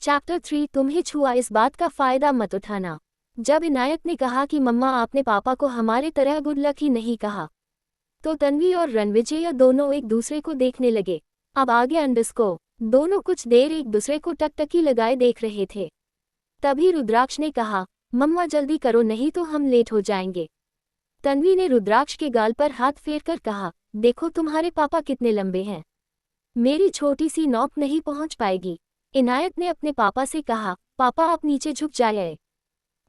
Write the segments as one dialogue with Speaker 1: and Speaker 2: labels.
Speaker 1: Chapter 3 तुम्हें छुआ इस बात का फायदा मत उठाना। जब इनायत ने कहा कि मम्मा आपने पापा को हमारे तरह गुड लक ही नहीं कहा, तो तन्वी और रणविजय दोनों एक दूसरे को देखने लगे। अब आगे अंडरस्को। दोनों कुछ देर एक दूसरे को टकटकी लगाए देख रहे थे। तभी रुद्राक्ष ने कहा, मम्मा जल्दी करो नहीं तो हम लेट हो जाएंगे। तन्वी ने रुद्राक्ष के गाल पर हाथ फेरकर कहा, देखो तुम्हारे पापा कितने लंबे हैं, मेरी छोटी सी नोक नहीं पहुंच पाएगी। इनायत ने अपने पापा से कहा, पापा आप नीचे झुक जाइए।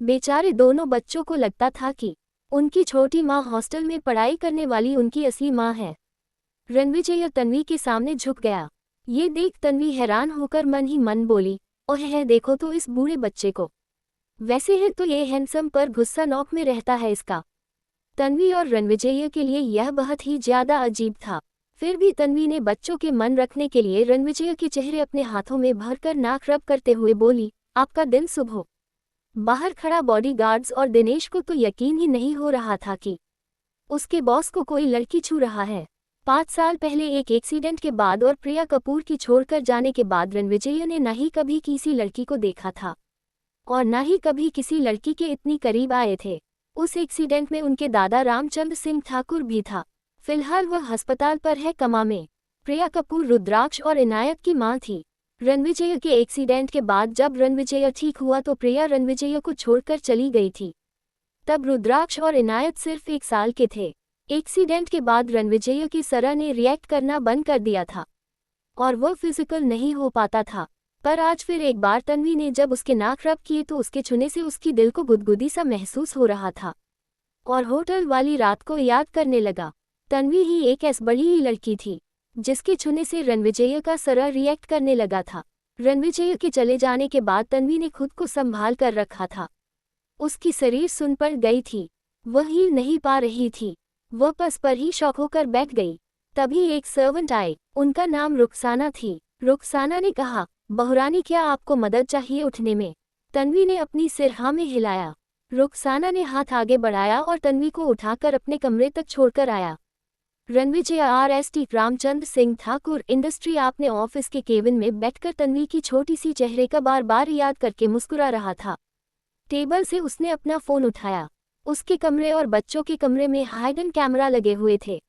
Speaker 1: बेचारे दोनों बच्चों को लगता था कि उनकी छोटी माँ हॉस्टल में पढ़ाई करने वाली उनकी असली माँ है। रणविजय तन्वी के सामने झुक गया। ये देख तन्वी हैरान होकर मन ही मन बोली, ओह है देखो तो इस बूढ़े बच्चे को, वैसे है तो ये हैंडसम पर गुस्सा नौक में रहता है इसका। तन्वी और रणविजय के लिए यह बहुत ही ज्यादा अजीब था। फिर भी तन्वी ने बच्चों के मन रखने के लिए रणविजय के चेहरे अपने हाथों में भरकर नाक रब करते हुए बोली, आपका दिन शुभ हो। बाहर खड़ा बॉडीगार्ड्स और दिनेश को तो यकीन ही नहीं हो रहा था कि उसके बॉस को कोई लड़की छू रहा है। 5 साल पहले एक एक्सीडेंट के बाद और प्रिया कपूर की छोड़कर जाने के बाद रणविजय ने न ही कभी किसी लड़की को देखा था और न ही कभी किसी लड़की के इतनी करीब आए थे। उस एक्सीडेंट में उनके दादा रामचंद्र सिंह ठाकुर भी था। फिलहाल वह अस्पताल पर है कमा में। प्रिया कपूर रुद्राक्ष और इनायत की मां थी। रणविजय के एक्सीडेंट के बाद जब रणविजय ठीक हुआ तो प्रिया रणविजय को छोड़कर चली गई थी। तब रुद्राक्ष और इनायत सिर्फ 1 साल के थे। एक्सीडेंट के बाद रणविजय की सरा ने रिएक्ट करना बंद कर दिया था और वह फिजिकल नहीं हो पाता था। पर आज फिर एक बार तन्वी ने जब उसके नाक रब किए तो उसके छूने से उसकी दिल को गुदगुदी सा महसूस हो रहा था और होटल वाली रात को याद करने लगा। तन्वी ही एक ऐसी बड़ी ही लड़की थी जिसके छूने से रणविजय का सरा रिएक्ट करने लगा था। रणविजय के चले जाने के बाद तन्वी ने खुद को संभाल कर रखा था। उसकी शरीर सुन पड़ गई थी, वह हिल नहीं पा रही थी। वह बस पर ही शॉक होकर बैठ गई। तभी एक सर्वेंट आए, उनका नाम रुखसाना थी। रुखसाना ने कहा, बहुरानी क्या आपको मदद चाहिए उठने में? तन्वी ने अपनी सिर हाँ में हिलाया। रुखसाना ने हाथ आगे बढ़ाया और तन्वी को उठाकर अपने कमरे तक छोड़कर आया। रणविजय आरएसटी रामचंद्र सिंह ठाकुर इंडस्ट्री आपने ऑफिस के केबिन में बैठकर तन्वी की छोटी सी चेहरे का बार बार याद करके मुस्कुरा रहा था। टेबल से उसने अपना फोन उठाया। उसके कमरे और बच्चों के कमरे में हाइडन कैमरा लगे हुए थे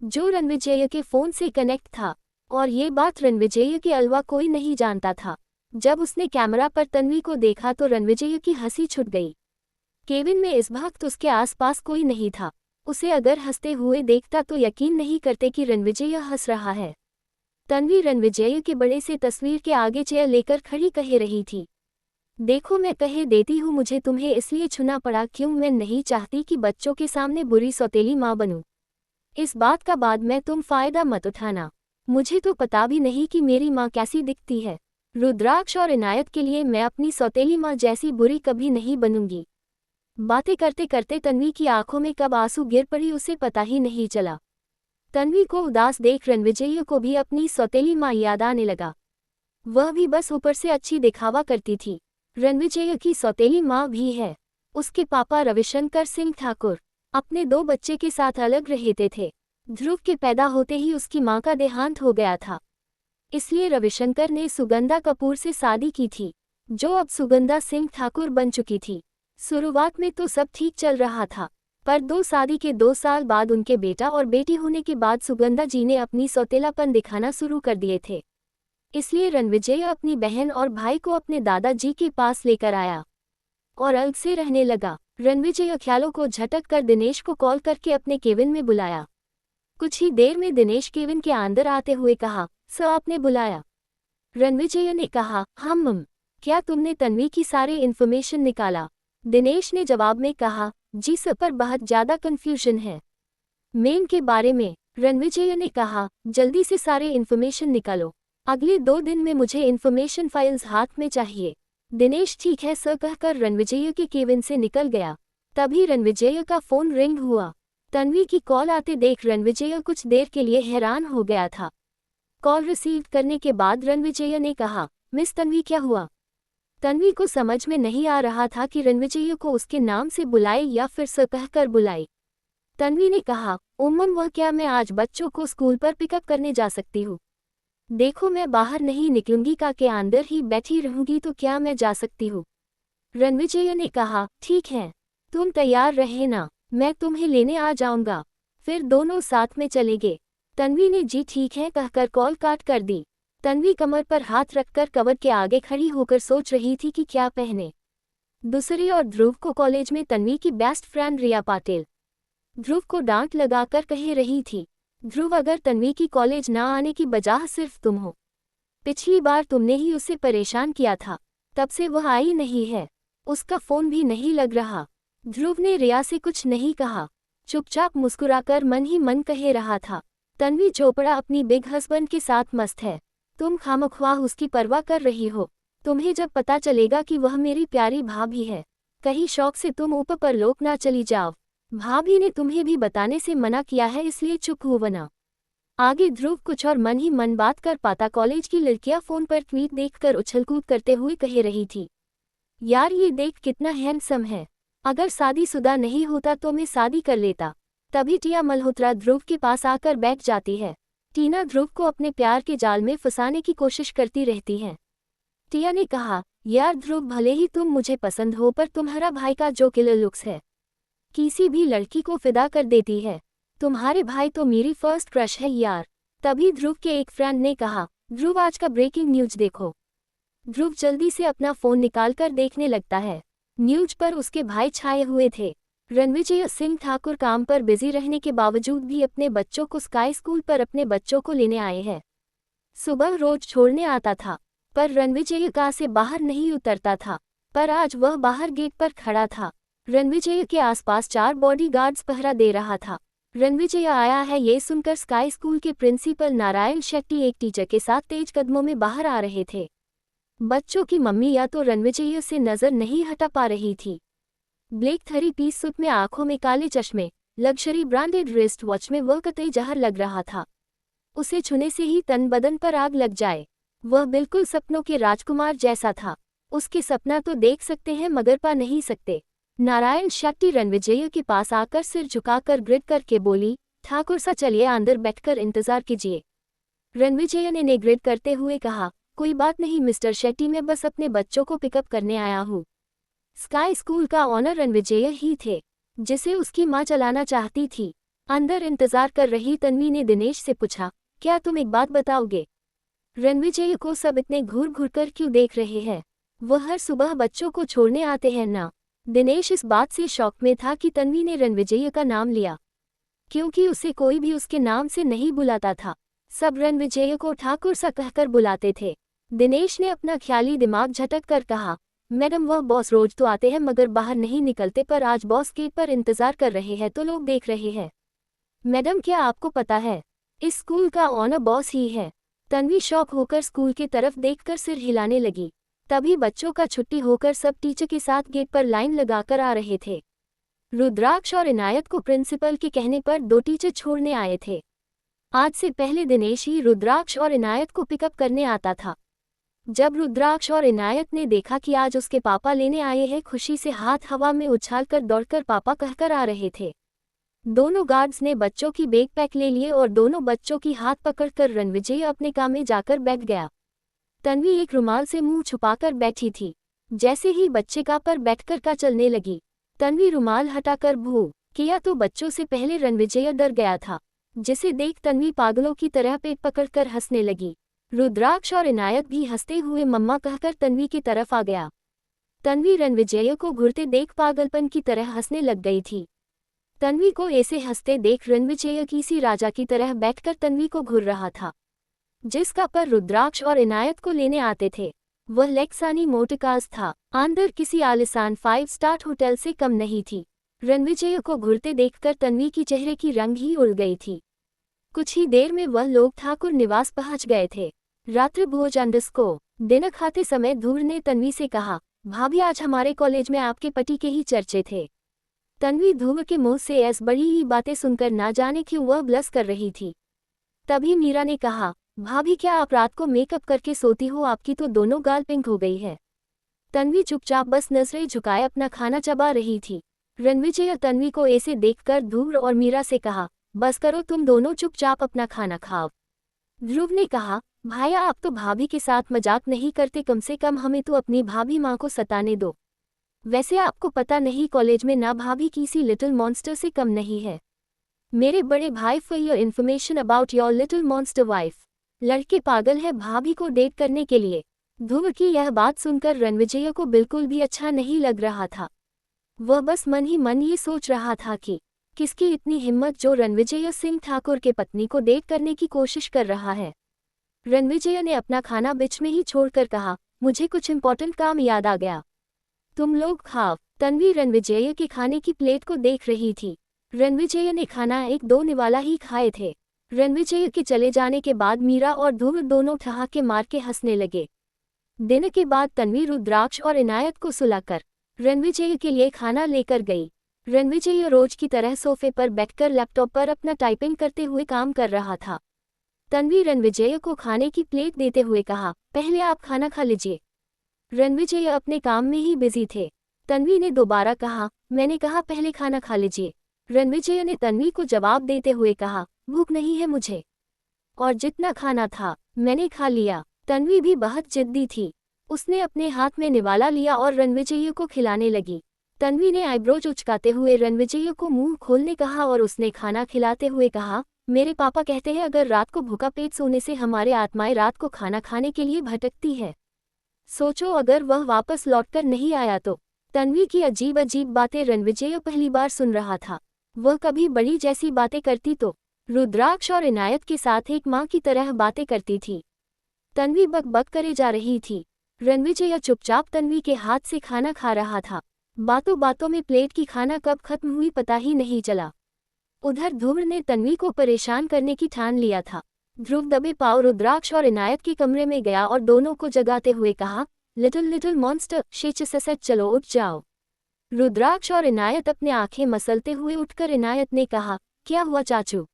Speaker 1: जो रणविजय के फोन से कनेक्ट था और ये बात रणविजय के अलावा कोई नहीं जानता था। जब उसने कैमरा पर तन्वी को देखा तो रणविजय की हंसी छूट गई। केबिन में इस वक्त उसके आसपास कोई नहीं था। उसे अगर हंसते हुए देखता तो यकीन नहीं करते कि रणविजय हंस रहा है। तन्वी रणविजय के बड़े से तस्वीर के आगे चेयर लेकर खड़ी कह रही थी, देखो मैं कह देती हूँ मुझे तुम्हें इसलिए छूना पड़ा क्यों मैं नहीं चाहती कि बच्चों के सामने बुरी सौतेली माँ बनूं। इस बात का बाद में तुम फायदा मत उठाना। मुझे तो पता भी नहीं कि मेरी माँ कैसी दिखती है। रुद्राक्ष और इनायत के लिए मैं अपनी सौतेली माँ जैसी बुरी कभी नहीं बनूंगी। बातें करते करते तन्वी की आंखों में कब आंसू गिर पड़ी उसे पता ही नहीं चला। तन्वी को उदास देख रणविजय को भी अपनी सौतेली माँ याद आने लगा। वह भी बस ऊपर से अच्छी दिखावा करती थी। रणविजय की सौतेली माँ भी है। उसके पापा रविशंकर सिंह ठाकुर अपने 2 बच्चे के साथ अलग रहते थे। ध्रुव के पैदा होते ही उसकी माँ का देहांत हो गया था, इसलिए रविशंकर ने सुगंधा कपूर से शादी की थी जो अब सुगंधा सिंह ठाकुर बन चुकी थी। शुरुआत में तो सब ठीक चल रहा था, पर 2 शादी के 2 साल बाद उनके बेटा और बेटी होने के बाद सुगंधा जी ने अपनी सौतेलापन दिखाना शुरू कर दिए थे। इसलिए रणविजय अपनी बहन और भाई को अपने दादाजी के पास लेकर आया और अलग से रहने लगा। रणविजय ख्यालों को झटक कर दिनेश को कॉल करके अपने केबिन में बुलाया। कुछ ही देर में दिनेश केबिन के अंदर आते हुए कहा, सर आपने बुलाया? रणविजय ने कहा, हाँ मम। क्या तुमने तन्वी की सारे इन्फॉर्मेशन निकाला? दिनेश ने जवाब में कहा, जी सर पर बहुत ज्यादा कंफ्यूजन है मेन के बारे में। रणविजय ने कहा, जल्दी से सारे इन्फॉर्मेशन निकालो, अगले 2 दिन में मुझे इन्फॉर्मेशन फाइल्स हाथ में चाहिए। दिनेश ठीक है सर कहकर रणविजय के केबिन से निकल गया। तभी रणविजय का फोन रिंग हुआ। तन्वी की कॉल आते देख रणविजय कुछ देर के लिए हैरान हो गया था। कॉल रिसीव करने के बाद रणविजय ने कहा, मिस तन्वी क्या हुआ? तन्वी को समझ में नहीं आ रहा था कि रणविजय को उसके नाम से बुलाए या फिर सर कहकर बुलाए। तन्वी ने कहा, उम्मन वह क्या मैं आज बच्चों को स्कूल पर पिकअप करने जा सकती हूँ? देखो मैं बाहर नहीं निकलूंगी का के अंदर ही बैठी रहूंगी तो क्या मैं जा सकती हूँ। रणविजय ने कहा, ठीक है, तुम तैयार रहे ना, मैं तुम्हें लेने आ जाऊंगा। फिर दोनों साथ में चले गए। तन्वी ने जी ठीक है कहकर कॉल काट कर दी। तन्वी कमर पर हाथ रखकर कवर के आगे खड़ी होकर सोच रही थी कि क्या पहने। दूसरी और ध्रुव को कॉलेज में तन्वी की बेस्ट फ्रेंड रिया पाटिल ध्रुव को डांट लगाकर कह रही थी, ध्रुव अगर तन्वी की कॉलेज ना आने की वजह सिर्फ तुम हो। पिछली बार तुमने ही उसे परेशान किया था, तब से वह आई नहीं है, उसका फोन भी नहीं लग रहा। ध्रुव ने रिया से कुछ नहीं कहा, चुपचाप मुस्कुराकर मन ही मन कह रहा था, तन्वी चोपड़ा अपनी बिग हस्बैंड के साथ मस्त है, तुम खामख्वाह उसकी परवाह कर रही हो। तुम्हें जब पता चलेगा कि वह मेरी प्यारी भाभी है, कहीं शौक से तुम ऊपर परलोक ना चली जाओ। भाभी ने तुम्हें भी बताने से मना किया है इसलिए चुप हो बना। आगे ध्रुव कुछ और मन ही मन बात कर पाता कॉलेज की लड़कियां फोन पर ट्वीट देखकर उछलकूद करते हुए कह रही थी, यार ये देख कितना हैंडसम है, अगर शादीशुदा नहीं होता तो मैं शादी कर लेता। तभी टिया मल्होत्रा ध्रुव के पास आकर बैठ जाती है। टीना ध्रुव को अपने प्यार के जाल में फंसाने की कोशिश करती रहती है। टिया ने कहा, यार ध्रुव भले ही तुम मुझे पसंद हो पर तुम्हारा भाई का जो किलर लुक्स है किसी भी लड़की को फिदा कर देती है। तुम्हारे भाई तो मेरी फर्स्ट क्रश है यार। तभी ध्रुव के एक फ्रेंड ने कहा, ध्रुव आज का ब्रेकिंग न्यूज देखो। ध्रुव जल्दी से अपना फोन निकालकर देखने लगता है। न्यूज पर उसके भाई छाए हुए थे। रणविजय सिंह ठाकुर काम पर बिजी रहने के बावजूद भी अपने बच्चों को स्काई स्कूल पर अपने बच्चों को लेने आए हैं। सुबह रोज छोड़ने आता था पर रणविजय कार से बाहर नहीं उतरता था, पर आज वह बाहर गेट पर खड़ा था। रणविजय के आसपास 4 बॉडीगार्ड्स पहरा दे रहा था। रणविजय आया है ये सुनकर स्काई स्कूल के प्रिंसिपल नारायण शेट्टी एक टीचर के साथ तेज कदमों में बाहर आ रहे थे। बच्चों की मम्मी या तो रणविजय से नजर नहीं हटा पा रही थी। ब्लैक 3-पीस सूट में, आंखों में काले चश्मे, लग्जरी ब्रांडेड रिस्ट वॉच में वह कतई जहर लग रहा था। उसे छूने से ही तन बदन पर आग लग जाए। वह बिल्कुल सपनों के राजकुमार जैसा था। उसके सपना तो देख सकते हैं मगर पा नहीं सकते। नारायण शेट्टी रणविजय के पास आकर सिर झुकाकर ग्रिड करके बोली, ठाकुर सा चलिए अंदर बैठकर इंतजार कीजिए। रणविजय ने ग्रिड करते हुए कहा, कोई बात नहीं मिस्टर शेट्टी, मैं बस अपने बच्चों को पिकअप करने आया हूँ। स्काई स्कूल का ऑनर रणविजय ही थे जिसे उसकी माँ चलाना चाहती थी। अंदर इंतजार कर रही तन्वी ने दिनेश से पूछा, क्या तुम एक बात बताओगे? रणविजय को सब इतने घूर घूर कर क्यों देख रहे हैं? वह हर सुबह बच्चों को छोड़ने आते हैं ना? दिनेश इस बात से शौक में था कि तन्वी ने रणविजय का नाम लिया, क्योंकि उसे कोई भी उसके नाम से नहीं बुलाता था। सब रणविजय को ठाकुर सा कहकर बुलाते थे। दिनेश ने अपना ख्याली दिमाग झटक कर कहा, मैडम वह बॉस रोज तो आते हैं मगर बाहर नहीं निकलते, पर आज बॉस गेट पर इंतजार कर रहे हैं तो लोग देख रहे हैं। मैडम क्या आपको पता है, इस स्कूल का ऑनर बॉस ही है। तन्वी शौक होकर स्कूल की तरफ देखकर सिर हिलाने लगी। तभी बच्चों का छुट्टी होकर सब टीचर के साथ गेट पर लाइन लगाकर आ रहे थे। रुद्राक्ष और इनायत को प्रिंसिपल के कहने पर 2 टीचर छोड़ने आए थे। आज से पहले दिनेश ही रुद्राक्ष और इनायत को पिकअप करने आता था। जब रुद्राक्ष और इनायत ने देखा कि आज उसके पापा लेने आए हैं, खुशी से हाथ हवा में उछालकर दौड़कर पापा कहकर आ रहे थे। दोनों गार्ड्स ने बच्चों की बैग पैक ले लिए और दोनों बच्चों की हाथ पकड़कर रणविजय अपने काम में जाकर बैठ गया। तन्वी एक रुमाल से मुंह छुपाकर बैठी थी। जैसे ही बच्चे का पर बैठकर का चलने लगी, तन्वी रुमाल हटाकर भू किया तो बच्चों से पहले रणविजय डर गया था, जिसे देख तन्वी पागलों की तरह पेट पकड़कर हंसने लगी। रुद्राक्ष और इनायत भी हंसते हुए मम्मा कहकर तन्वी की तरफ आ गया। तन्वी रणविजय को घूरते देख पागलपन की तरह हंसने लग गई थी। तन्वी को ऐसे हंसते देख रणविजय किसी राजा की तरह बैठकर तन्वी को घूर रहा था। जिसका पर रुद्राक्ष और इनायत को लेने आते थे वह लेक्सानी मोटरकार्स था। अंदर किसी आलिशान 5 स्टार होटल से कम नहीं थी। रणविजय को घूरते देखकर तन्वी की चेहरे की रंग ही उड़ गई थी। कुछ ही देर में वह लोग ठाकुर निवास पहुंच गए थे। रात्रि भोजन को डिनर खाते समय धूर ने तन्वी से कहा, भाभी आज हमारे कॉलेज में आपके पति के ही चर्चे थे। तन्वी धूर के मुंह से ऐसी बड़ी ही बातें सुनकर ना जाने क्यों वह ब्लश कर रही थी। तभी मीरा ने कहा, भाभी क्या आप रात को मेकअप करके सोती हो? आपकी तो दोनों गाल पिंक हो गई है। तन्वी चुपचाप बस नजरें झुकाए अपना खाना चबा रही थी। रणविजय तन्वी को ऐसे देखकर ध्रुव और मीरा से कहा, बस करो तुम दोनों चुपचाप अपना खाना खाओ। ध्रुव ने कहा, भाया आप तो भाभी के साथ मजाक नहीं करते, कम से कम हमें तो अपनी भाभी माँ को सताने दो। वैसे आपको पता नहीं कॉलेज में ना भाभी किसी लिटिल मॉन्स्टर से कम नहीं है। मेरे बड़े भाई for your information about your little monster wife, लड़के पागल है भाभी को डेट करने के लिए। ध्रुव की यह बात सुनकर रणविजय को बिल्कुल भी अच्छा नहीं लग रहा था। वह बस मन ही मन ये सोच रहा था कि किसकी इतनी हिम्मत जो रणविजय सिंह ठाकुर के पत्नी को डेट करने की कोशिश कर रहा है। रणविजय ने अपना खाना बीच में ही छोड़कर कहा, मुझे कुछ इंपॉर्टेंट काम याद आ गया, तुम लोग खाओ। तन्वी रणविजय के खाने की प्लेट को देख रही थी। रणविजय ने खाना एक दो निवाला ही खाए थे। रणविजय के चले जाने के बाद मीरा और ध्रुव दोनों ठहाके मार के हंसने लगे। दिन के बाद तन्वी रुद्राक्ष और इनायत को सुलाकर रणविजय के लिए खाना लेकर गई। रणविजय रोज की तरह सोफे पर बैठकर लैपटॉप पर अपना टाइपिंग करते हुए काम कर रहा था। तन्वी रणविजय को खाने की प्लेट देते हुए कहा, पहले आप खाना खा लीजिए। रणविजय अपने काम में ही बिजी थे। तन्वी ने दोबारा कहा, मैंने कहा पहले खाना खा लीजिए। रणविजय ने तन्वी को जवाब देते हुए कहा, भूख नहीं है मुझे, और जितना खाना था मैंने खा लिया। तन्वी भी बहुत जिद्दी थी। उसने अपने हाथ में निवाला लिया और रणविजय को खिलाने लगी। तन्वी ने आईब्रोज उचकाते हुए रणविजय को मुंह खोलने कहा और उसने खाना खिलाते हुए कहा, मेरे पापा कहते हैं अगर रात को भूखा पेट सोने से हमारे आत्माएं रात को खाना खाने के लिए भटकती है। सोचो अगर वह वापस लौटकर नहीं आया तो। तन्वी की अजीब अजीब बातें रणविजय पहली बार सुन रहा था। वह कभी बड़ी जैसी बातें करती तो रुद्राक्ष और इनायत के साथ एक माँ की तरह बातें करती थी। तन्वी बक बक करे जा रही थी। रणविजय चुपचाप तन्वी के हाथ से खाना खा रहा था। बातों बातों में प्लेट की खाना कब खत्म हुई पता ही नहीं चला। उधर ध्रुव ने तन्वी को परेशान करने की ठान लिया था। ध्रुव दबे पांव रुद्राक्ष और इनायत के कमरे में गया और दोनों को जगाते हुए कहा, लिटिल लिटिल मॉन्स्टर शेच चलो उठ जाओ। रुद्राक्ष और इनायत अपने आंखें मसलते हुए उठकर इनायत ने कहा, क्या हुआ चाचू?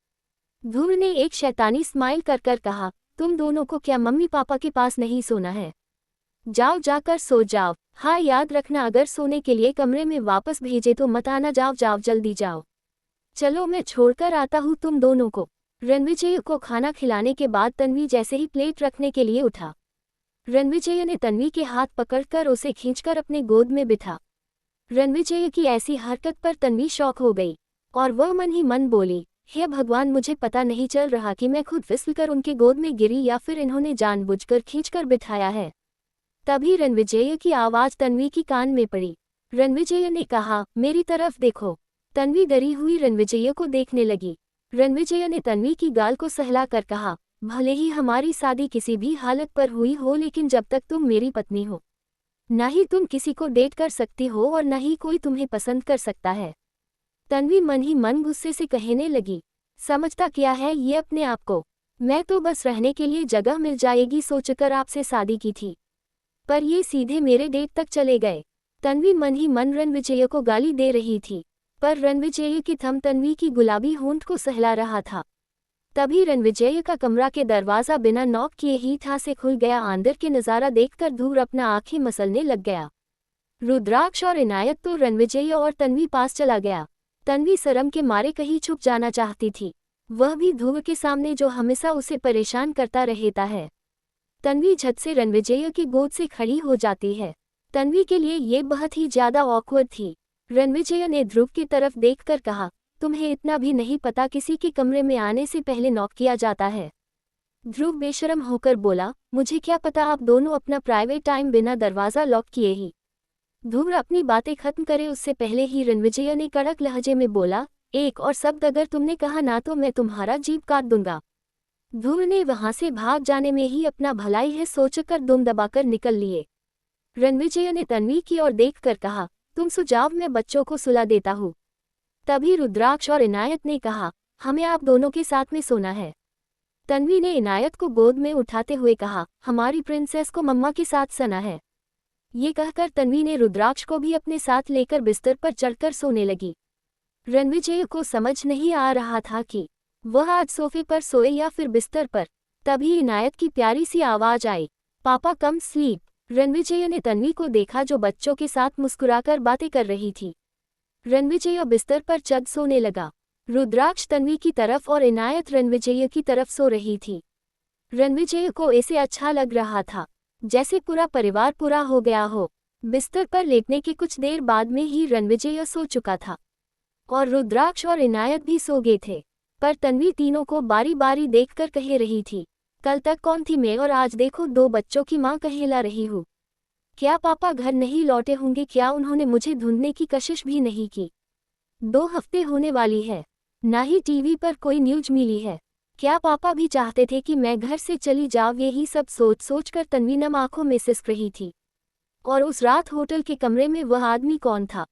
Speaker 1: ध्रुव ने एक शैतानी स्माइल कर कर कहा, तुम दोनों को क्या मम्मी पापा के पास नहीं सोना है? जाओ जाकर सो जाओ। हाँ याद रखना अगर सोने के लिए कमरे में वापस भेजे तो मत आना, जाओ जाओ जल्दी जाओ। चलो मैं छोड़कर आता हूँ तुम दोनों को। रणविजय को खाना खिलाने के बाद तन्वी जैसे ही प्लेट रखने के लिए उठा, रणविजय ने तन्वी के हाथ पकड़कर उसे खींचकर अपने गोद में बिठा। रणविजय की ऐसी हरकत पर तन्वी शॉक हो गई और वह मन ही मन बोली, हे भगवान मुझे पता नहीं चल रहा कि मैं खुद फिसलकर उनके गोद में गिरी या फिर इन्होंने जानबूझकर खींचकर बिठाया है। तभी रणविजय की आवाज तन्वी की कान में पड़ी। रणविजय ने कहा, मेरी तरफ देखो। तन्वी डरी हुई रणविजय को देखने लगी। रणविजय ने तन्वी की गाल को सहलाकर कहा, भले ही हमारी शादी किसी भी हालत पर हुई हो लेकिन जब तक तुम मेरी पत्नी हो ना ही तुम किसी को डेट कर सकती हो और ना ही कोई तुम्हें पसंद कर सकता है। तन्वी मन ही मन गुस्से से कहने लगी, समझता क्या है ये अपने आप को? मैं तो बस रहने के लिए जगह मिल जाएगी सोचकर आपसे शादी की थी, पर ये सीधे मेरे डेट तक चले गए। तन्वी मन ही मन रणविजय को गाली दे रही थी, पर रणविजय की थम तन्वी की गुलाबी होंठ को सहला रहा था। तभी रणविजय का कमरा के दरवाजा बिना नॉक किए ही था से खुल गया। अंदर के नज़ारा देखकर ध्रुव अपना आंखें मसलने लग गया। रुद्राक्ष और इनायत तो रणविजय और तन्वी पास चला गया। तन्वी शर्म के मारे कहीं छुप जाना चाहती थी, वह भी ध्रुव के सामने जो हमेशा उसे परेशान करता रहता है। तन्वी झट से रणविजय की गोद से खड़ी हो जाती है। तन्वी के लिए ये बहुत ही ज्यादा ऑकवर्ड थी। रणविजय ने ध्रुव की तरफ देखकर कहा, तुम्हें इतना भी नहीं पता किसी के कमरे में आने से पहले नॉक किया जाता है? ध्रुव बेशरम होकर बोला, मुझे क्या पता, आप दोनों अपना प्राइवेट टाइम बिना दरवाज़ा लॉक किए ही। ध्रुव अपनी बातें खत्म करे उससे पहले ही रणविजय ने कड़क लहजे में बोला, एक और शब्द अगर तुमने कहा ना तो मैं तुम्हारा जीभ काट दूंगा। ध्रुव ने वहां से भाग जाने में ही अपना भलाई है सोचकर दुम दबाकर निकल लिए। रणविजय ने तन्वी की ओर देखकर कहा, तुम सो जाओ, मैं बच्चों को सुला देता हूँ। तभी रुद्राक्ष और इनायत ने कहा, हमें आप दोनों के साथ में सोना है। तन्वी ने इनायत को गोद में उठाते हुए कहा, हमारी प्रिंसेस को मम्मा के साथ सोना है। ये कहकर तन्वी ने रुद्राक्ष को भी अपने साथ लेकर बिस्तर पर चढ़कर सोने लगी। रणविजय को समझ नहीं आ रहा था कि वह आज सोफे पर सोए या फिर बिस्तर पर। तभी इनायत की प्यारी सी आवाज आई, पापा कम स्लीप। रणविजय ने तन्वी को देखा जो बच्चों के साथ मुस्कुराकर बातें कर रही थी। रणविजय बिस्तर पर चढ़ सोने लगा। रुद्राक्ष तन्वी की तरफ और इनायत रणविजय की तरफ सो रही थी। रणविजय को ऐसे अच्छा लग रहा था जैसे पूरा परिवार पूरा हो गया हो। बिस्तर पर लेटने के कुछ देर बाद में ही रणविजय सो चुका था और रुद्राक्ष और इनायत भी सो गए थे। पर तन्वी तीनों को बारी बारी देखकर कह रही थी, कल तक कौन थी मैं और आज देखो 2 बच्चों की मां कहला रही हूँ। क्या पापा घर नहीं लौटे होंगे? क्या उन्होंने मुझे ढूंढने की कोशिश भी नहीं की? 2 हफ्ते होने वाली है, ना ही टीवी पर कोई न्यूज मिली है। क्या पापा भी चाहते थे कि मैं घर से चली जाऊँ? यही सब सोच सोच कर तन्वी नम आंखों में सिसक रही थी। और उस रात होटल के कमरे में वह आदमी कौन था?